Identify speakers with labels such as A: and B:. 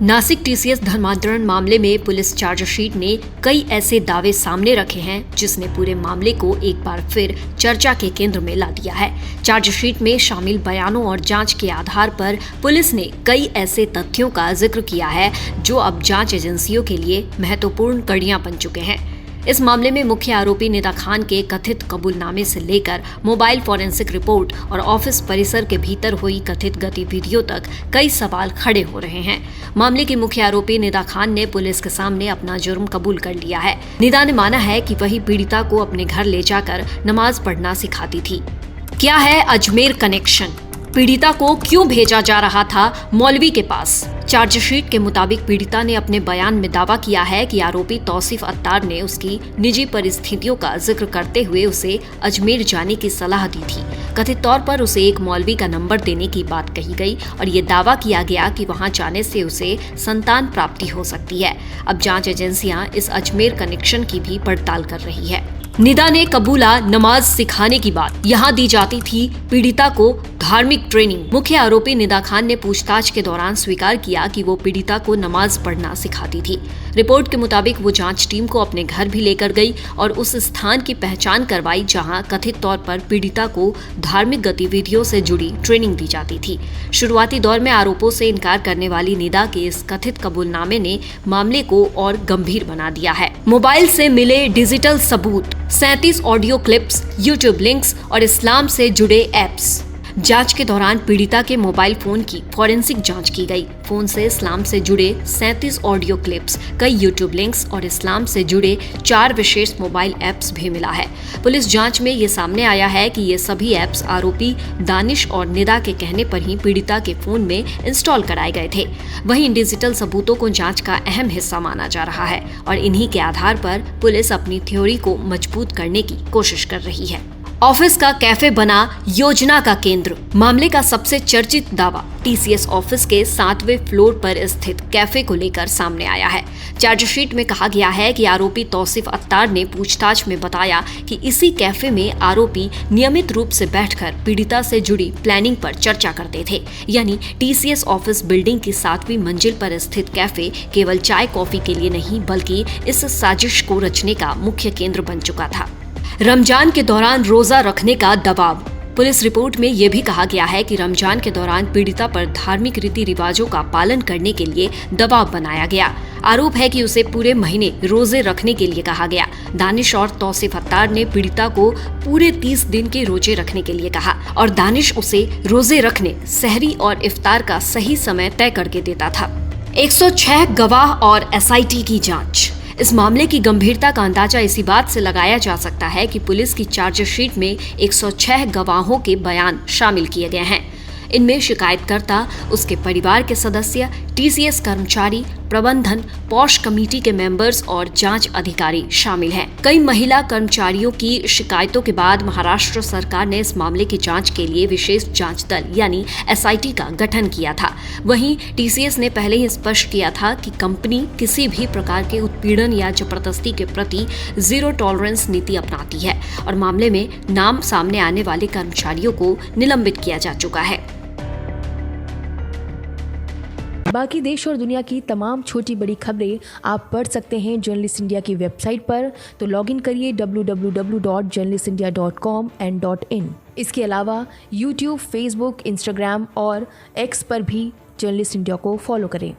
A: Nashik TCS धर्मांतरण मामले में पुलिस चार्जशीट ने कई ऐसे दावे सामने रखे हैं जिसने पूरे मामले को एक बार फिर चर्चा के केंद्र में ला दिया है। चार्जशीट में शामिल बयानों और जांच के आधार पर पुलिस ने कई ऐसे तथ्यों का जिक्र किया है जो अब जांच एजेंसियों के लिए महत्वपूर्ण कड़ियां बन चुके हैं। इस मामले में मुख्य आरोपी निदा खान के कथित कबूलनामे से लेकर मोबाइल फॉरेंसिक रिपोर्ट और ऑफिस परिसर के भीतर हुई कथित गतिविधियों तक कई सवाल खड़े हो रहे हैं। मामले की मुख्य आरोपी निदा खान ने पुलिस के सामने अपना जुर्म कबूल कर लिया है। निदा ने माना है कि वही पीड़िता को अपने घर ले जाकर नमाज पढ़ना सिखाती थी। क्या है अजमेर कनेक्शन? पीड़िता को क्यों भेजा जा रहा था मौलवी के पास? चार्जशीट के मुताबिक पीड़िता ने अपने बयान में दावा किया है कि आरोपी तौसीफ अत्तार ने उसकी निजी परिस्थितियों का जिक्र करते हुए उसे अजमेर जाने की सलाह दी थी। कथित तौर पर उसे एक मौलवी का नंबर देने की बात कही गई और ये दावा किया गया कि वहां जाने से उसे संतान प्राप्ति हो सकती है। अब जांच एजेंसियां इस अजमेर कनेक्शन की भी पड़ताल कर रही है। निदा ने कबूला नमाज सिखाने की बात। यहाँ दी जाती थी पीड़िता को धार्मिक ट्रेनिंग। मुख्य आरोपी निदा खान ने पूछताछ के दौरान स्वीकार किया कि वो पीड़िता को नमाज पढ़ना सिखाती थी। रिपोर्ट के मुताबिक वो जांच टीम को अपने घर भी लेकर गई और उस स्थान की पहचान करवाई जहां कथित तौर पर पीड़िता को धार्मिक गतिविधियों से जुड़ी ट्रेनिंग दी जाती थी। शुरुआती दौर में आरोपों से इनकार करने वाली निदा के इस कथित कबूलनामे ने मामले को और गंभीर बना दिया है। मोबाइल से मिले डिजिटल सबूत, 37 ऑडियो क्लिप्स, यूट्यूब लिंक्स और इस्लाम से जुड़े ऐप्स। जांच के दौरान पीड़िता के मोबाइल फोन की फॉरेंसिक जांच की गई। फोन से इस्लाम से जुड़े 37 ऑडियो क्लिप्स, कई यूट्यूब लिंक्स और इस्लाम से जुड़े 4 विशेष मोबाइल ऐप्स भी मिला है। पुलिस जांच में ये सामने आया है कि ये सभी ऐप्स आरोपी दानिश और निदा के कहने पर ही पीड़िता के फोन में इंस्टॉल कराए गए थे। वहीं इन डिजिटल सबूतों को जांच का अहम हिस्सा माना जा रहा है और इन्हीं के आधार पर पुलिस अपनी थ्योरी को मजबूत करने की कोशिश कर रही है। ऑफिस का कैफे बना योजना का केंद्र। मामले का सबसे चर्चित दावा टीसीएस ऑफिस के 7वें फ्लोर पर स्थित कैफे को लेकर सामने आया है। चार्जशीट में कहा गया है कि आरोपी तौसीफ अत्तार ने पूछताछ में बताया कि इसी कैफे में आरोपी नियमित रूप से बैठकर पीड़िता से जुड़ी प्लानिंग पर चर्चा करते थे। यानी टीसीएस ऑफिस बिल्डिंग की 7वीं मंजिल पर स्थित कैफे केवल चाय कॉफी के लिए नहीं बल्कि इस साजिश को रचने का मुख्य केंद्र बन चुका था। रमजान के दौरान रोजा रखने का दबाव। पुलिस रिपोर्ट में यह भी कहा गया है कि रमजान के दौरान पीड़िता पर धार्मिक रीति रिवाजों का पालन करने के लिए दबाव बनाया गया। आरोप है कि उसे पूरे महीने रोजे रखने के लिए कहा गया। दानिश और तौसीफ अत्तार ने पीड़िता को पूरे 30 दिन के रोजे रखने के लिए कहा और दानिश उसे रोजे रखने, सहरी और इफ्तार का सही समय तय करके देता था। 106 गवाह और एसआईटी की जांच। इस मामले की गंभीरता का अंदाजा इसी बात से लगाया जा सकता है कि पुलिस की चार्जशीट में 106 गवाहों के बयान शामिल किए गए हैं। इनमें शिकायतकर्ता, उसके परिवार के सदस्य, टीसीएस कर्मचारी, प्रबंधन, पॉश कमेटी के मेंबर्स और जांच अधिकारी शामिल हैं। कई महिला कर्मचारियों की शिकायतों के बाद महाराष्ट्र सरकार ने इस मामले की जांच के लिए विशेष जांच दल यानी एसआईटी का गठन किया था। वहीं टीसीएस ने पहले ही स्पष्ट किया था कि कंपनी किसी भी प्रकार के उत्पीड़न या जबरदस्ती के प्रति जीरो टॉलरेंस नीति अपनाती है और मामले में नाम सामने आने वाले कर्मचारियों को निलंबित किया जा चुका है।
B: बाकी देश और दुनिया की तमाम छोटी बड़ी खबरें आप पढ़ सकते हैं जर्नलिस्ट इंडिया की वेबसाइट पर। तो लॉगिन करिए www.journalistindia.com and .in। इसके अलावा यूट्यूब, फेसबुक, इंस्टाग्राम और एक्स पर भी जर्नलिस्ट इंडिया को फॉलो करें।